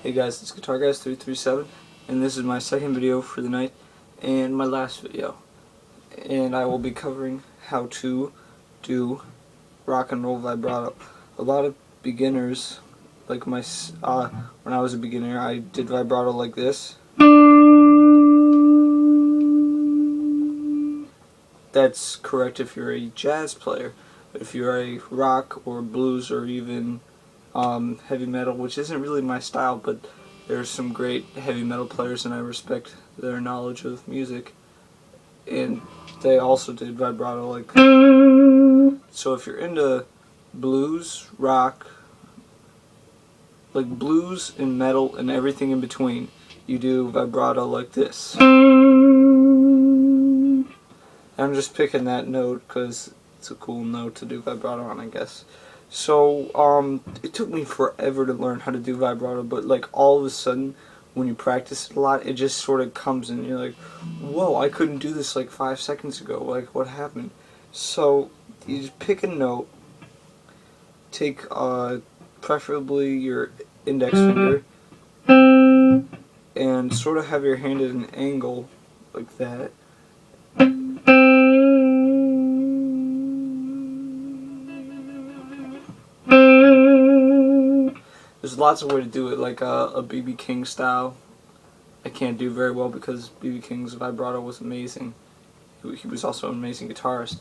Hey guys, it's Guitar Guys 337, and this is my second video for the night, and my last video. And I will be covering how to do rock and roll vibrato. A lot of beginners, like when I was a beginner, I did vibrato like this. That's correct if you're a jazz player. But if you're a rock or blues or even heavy metal, which isn't really my style, but there's some great heavy metal players and I respect their knowledge of music, and they also did vibrato like. So if you're into blues, rock, like blues and metal and everything in between, you do vibrato like this. I'm just picking that note because it's a cool note to do vibrato on, I guess. So, it took me forever to learn how to do vibrato, but like all of a sudden, when you practice it a lot, it just sort of comes in. You're like, whoa, I couldn't do this like 5 seconds ago. Like, what happened? So, you just pick a note, take preferably your index finger, and sort of have your hand at an angle like that. There's lots of ways to do it, like a B.B. King style. I can't do very well because B.B. King's vibrato was amazing. He was also an amazing guitarist.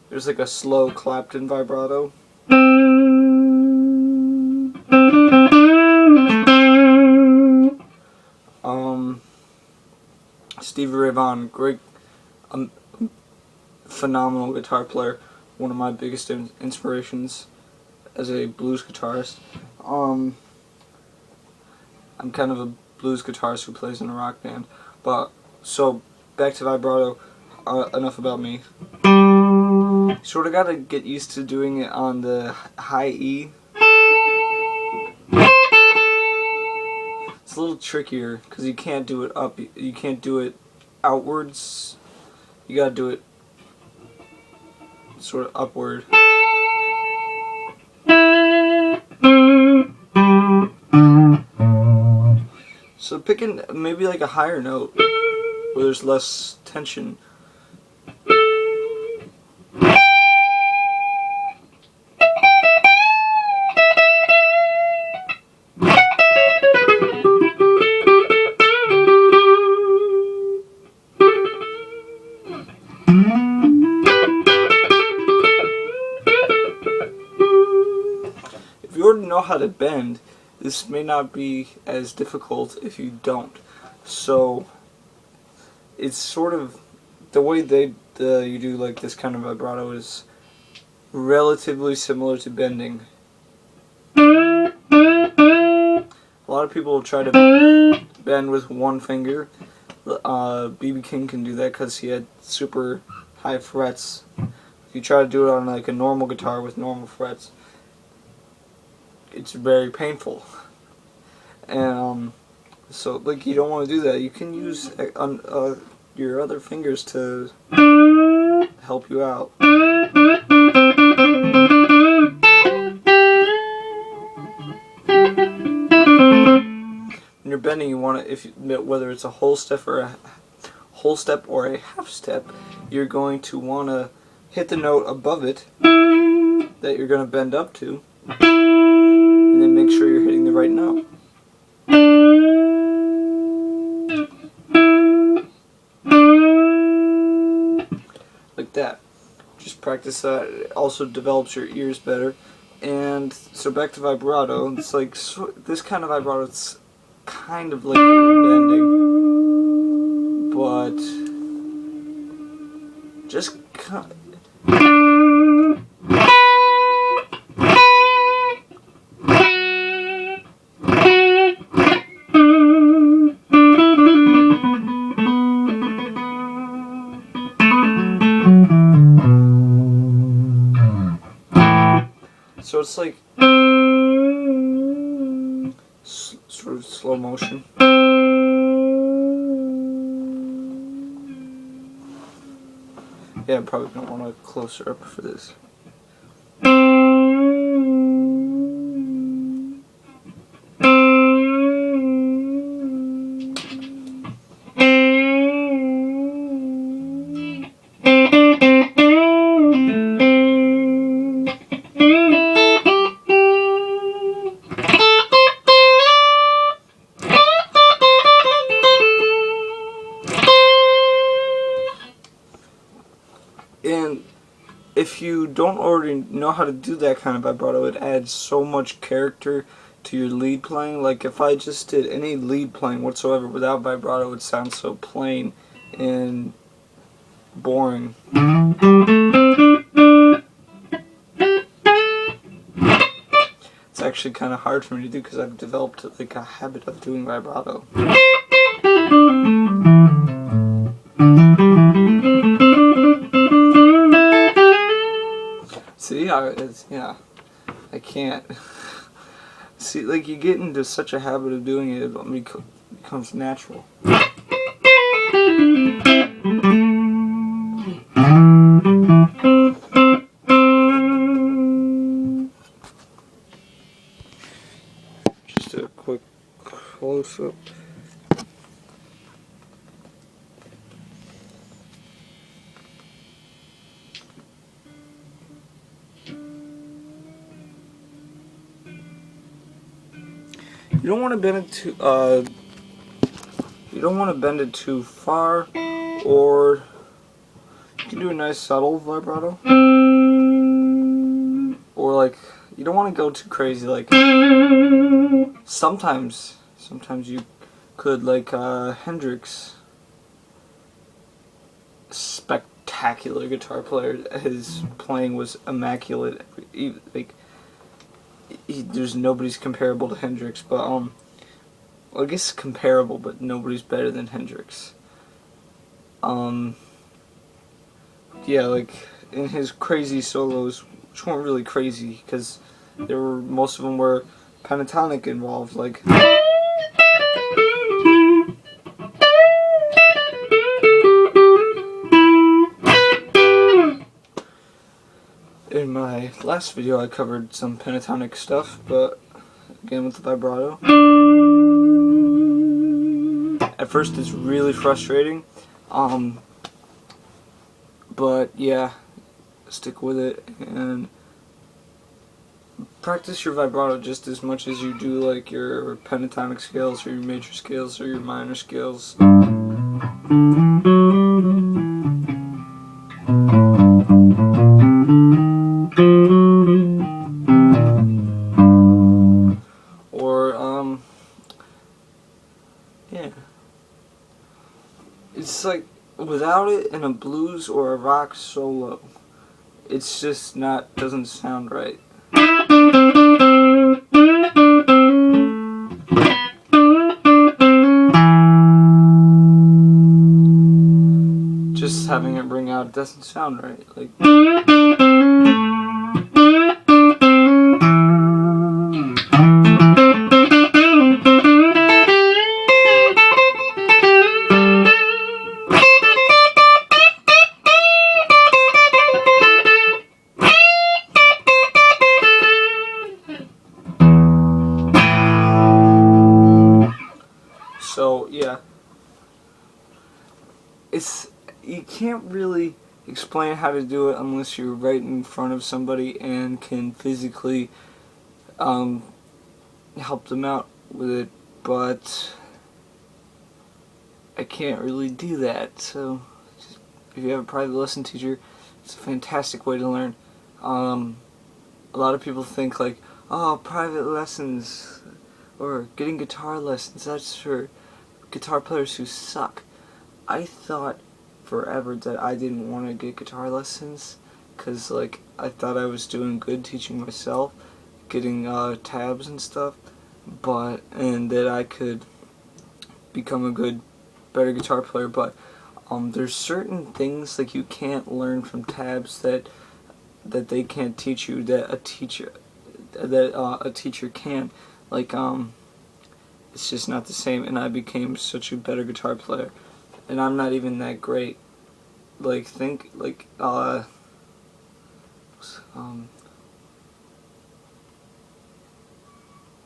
There's like a slow Clapton vibrato. Stevie Ray Vaughan, great, phenomenal guitar player. One of my biggest inspirations as a blues guitarist. I'm kind of a blues guitarist who plays in a rock band. But so back to vibrato. Enough about me. Sort of gotta get used to doing it on the high E. It's a little trickier because you can't do it up. You can't do it outwards. You gotta do it sort of upward. So picking maybe like a higher note where there's less tension. If you already know how to bend, this may not be as difficult if you don't. So it's sort of the way you do like this kind of vibrato is relatively similar to bending. A lot of people will try to bend with one finger. B.B. King can do that because he had super high frets. If you try to do it on like a normal guitar with normal frets, it's very painful. And so like you don't want to do that. You can use your other fingers to help you out. When you're bending, you want to, whether it's a whole step or a half step, you're going to want to hit the note above it that you're going to bend up to, and then make sure you're hitting the right note. Like that. Just practice that. It also develops your ears better. And so back to vibrato. It's like this kind of vibrato. It's kind of like bending, but just kind of. So it's like sort of slow motion. Yeah, I'm probably going to want a closer up for this. don't already know how to do that kind of vibrato, it adds so much character to your lead playing. Like if I just did any lead playing whatsoever without vibrato, it would sound so plain and boring. It's actually kind of hard for me to do because I've developed like a habit of doing vibrato. See, I can't. See, like you get into such a habit of doing it, it becomes natural. Just a quick close-up. You don't want to bend it too. You don't want to bend it too far, or you can do a nice subtle vibrato. Or like, you don't want to go too crazy. Like sometimes you could, like Hendrix, spectacular guitar player. His playing was immaculate. Like there's nobody's comparable to Hendrix, but well, I guess comparable, but nobody's better than Hendrix. Yeah, like in his crazy solos, which weren't really crazy because most of them were pentatonic involved, like. In my last video I covered some pentatonic stuff, but again with the vibrato. At first it's really frustrating, but yeah, stick with it and practice your vibrato just as much as you do like your pentatonic scales or your major scales or your minor scales. Yeah. It's like, without it in a blues or a rock solo, it's just doesn't sound right. Just having it ring out, it doesn't sound right. Like. So yeah, you can't really explain how to do it unless you're right in front of somebody and can physically help them out with it, but I can't really do that. So if you have a private lesson teacher, it's a fantastic way to learn. A lot of people think like, oh, private lessons or getting guitar lessons, that's for guitar players who suck. I thought forever that I didn't want to get guitar lessons because like I thought I was doing good teaching myself, getting tabs and stuff, and that I could become a better guitar player. But there's certain things like you can't learn from tabs that they can't teach you that a teacher can. Like it's just not the same, and I became such a better guitar player, and I'm not even that great. Like I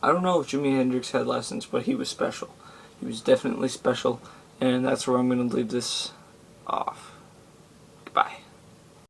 don't know if Jimi Hendrix had lessons, but he was special. He was definitely special, and that's where I'm going to leave this off.